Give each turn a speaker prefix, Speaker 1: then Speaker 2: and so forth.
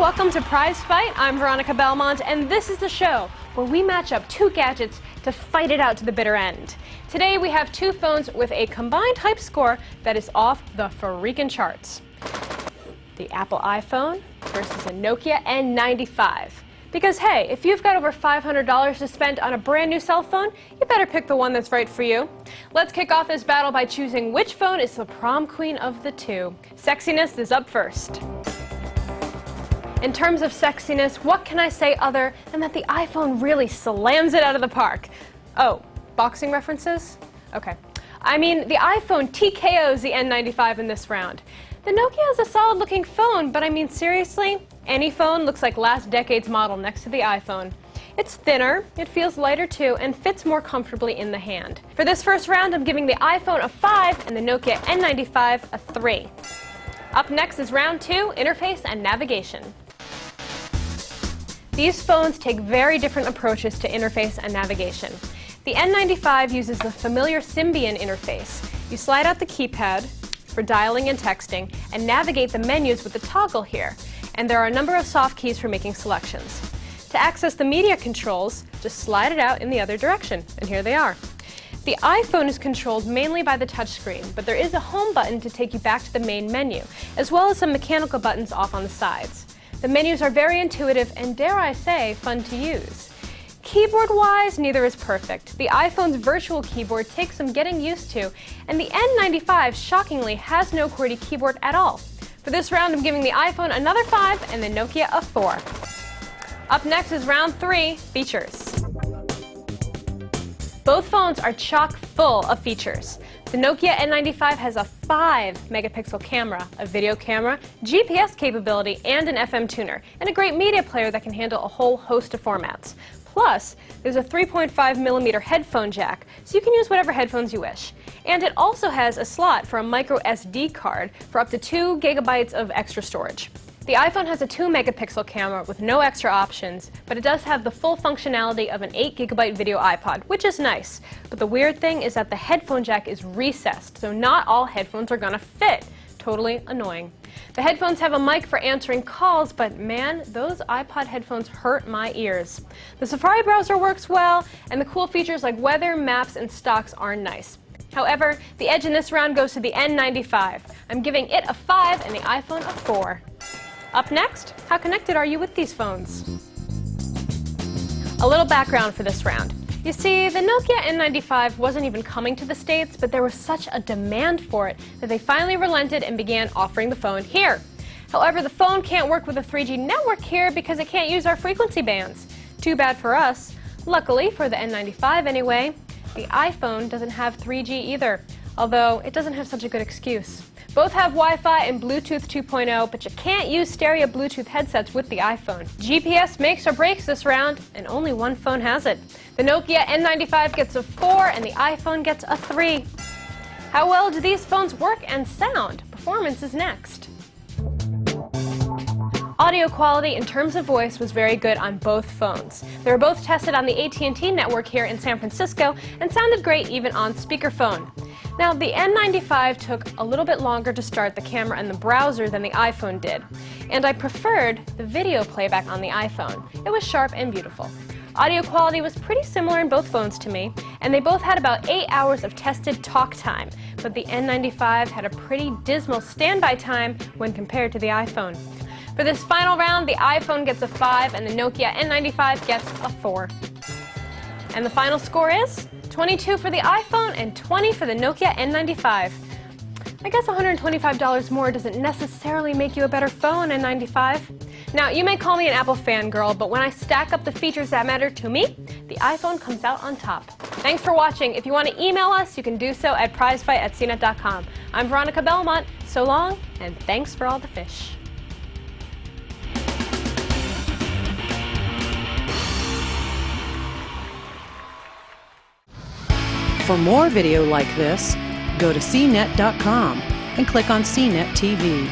Speaker 1: welcome to Prize Fight. I'm Veronica Belmont, and this is the show where we match up two gadgets to fight it out to the bitter end. Today we have two phones with a combined hype score that is off the freaking charts. The Apple iPhone versus a Nokia N95. Because hey, if you've got over $500 to spend on a brand new cell phone, you better pick the one that's right for you. Let's kick off this battle by choosing which phone is the prom queen of the two. Sexiness is up first. In terms of sexiness, what can I say other than that the iPhone really slams it out of the park? Oh, boxing references? Okay. I mean, the iPhone TKOs the N95 in this round. The Nokia is a solid-looking phone, but I mean, seriously, any phone looks like last decade's model next to the iPhone. It's thinner, it feels lighter too, and fits more comfortably in the hand. For this first round, I'm giving the iPhone a 5 and the Nokia N95 a 3. Up next is round 2, interface and navigation. These phones take very different approaches to interface and navigation. The N95 uses the familiar Symbian interface. You slide out the keypad for dialing and texting and navigate the menus with the toggle here. And there are a number of soft keys for making selections. To access the media controls, just slide it out in the other direction, and here they are. The iPhone is controlled mainly by the touchscreen, but there is a home button to take you back to the main menu, as well as some mechanical buttons off on the sides. The menus are very intuitive and, dare I say, fun to use. Keyboard-wise, neither is perfect. The iPhone's virtual keyboard takes some getting used to, and the N95, shockingly, has no QWERTY keyboard at all. For this round, I'm giving the iPhone another 5 and the Nokia a 4. Up next is round 3, features. Both phones are chock full of features. The Nokia N95 has a 5-megapixel camera, a video camera, GPS capability, and an FM tuner, and a great media player that can handle a whole host of formats. Plus, there's a 3.5mm headphone jack, so you can use whatever headphones you wish. And it also has a slot for a micro SD card for up to 2 GB of extra storage. The iPhone has a 2-megapixel camera with no extra options, but it does have the full functionality of an 8 GB video iPod, which is nice. But the weird thing is that the headphone jack is recessed, so not all headphones are gonna fit. Totally annoying. The headphones have a mic for answering calls, but man, those iPod headphones hurt my ears. The Safari browser works well, and the cool features like weather, maps, and stocks are nice. However, the edge in this round goes to the N95. I'm giving it a 5 and the iPhone a 4. Up next, how connected are you with these phones? A little background for this round. You see, the Nokia N95 wasn't even coming to the States, but there was such a demand for it that they finally relented and began offering the phone here. However, the phone can't work with a 3G network here because it can't use our frequency bands. Too bad for us. Luckily, for the N95 anyway, the iPhone doesn't have 3G either, although it doesn't have such a good excuse. Both have Wi-Fi and Bluetooth 2.0, but you can't use stereo Bluetooth headsets with the iPhone. GPS makes or breaks this round, and only one phone has it. The Nokia N95 gets a 4 and the iPhone gets a 3. How well do these phones work and sound? Performance is next. Audio quality in terms of voice was very good on both phones. They were both tested on the AT&T network here in San Francisco and sounded great even on speakerphone. Now, the N95 took a little bit longer to start the camera and the browser than the iPhone did, and I preferred the video playback on the iPhone. It was sharp and beautiful. Audio quality was pretty similar in both phones to me, and they both had about 8 hours of tested talk time, but the N95 had a pretty dismal standby time when compared to the iPhone. For this final round, the iPhone gets a 5 and the Nokia N95 gets a 4. And the final score is 22 for the iPhone and 20 for the Nokia N95. I guess $125 more doesn't necessarily make you a better phone, N95. Now, you may call me an Apple fangirl, but when I stack up the features that matter to me, the iPhone comes out on top. Thanks for watching. If you want to email us, you can do so at prizefight@cnet.com. I'm Veronica Belmont. So long, and thanks for all the fish.
Speaker 2: For more video like this, go to cnet.com and click on CNET TV.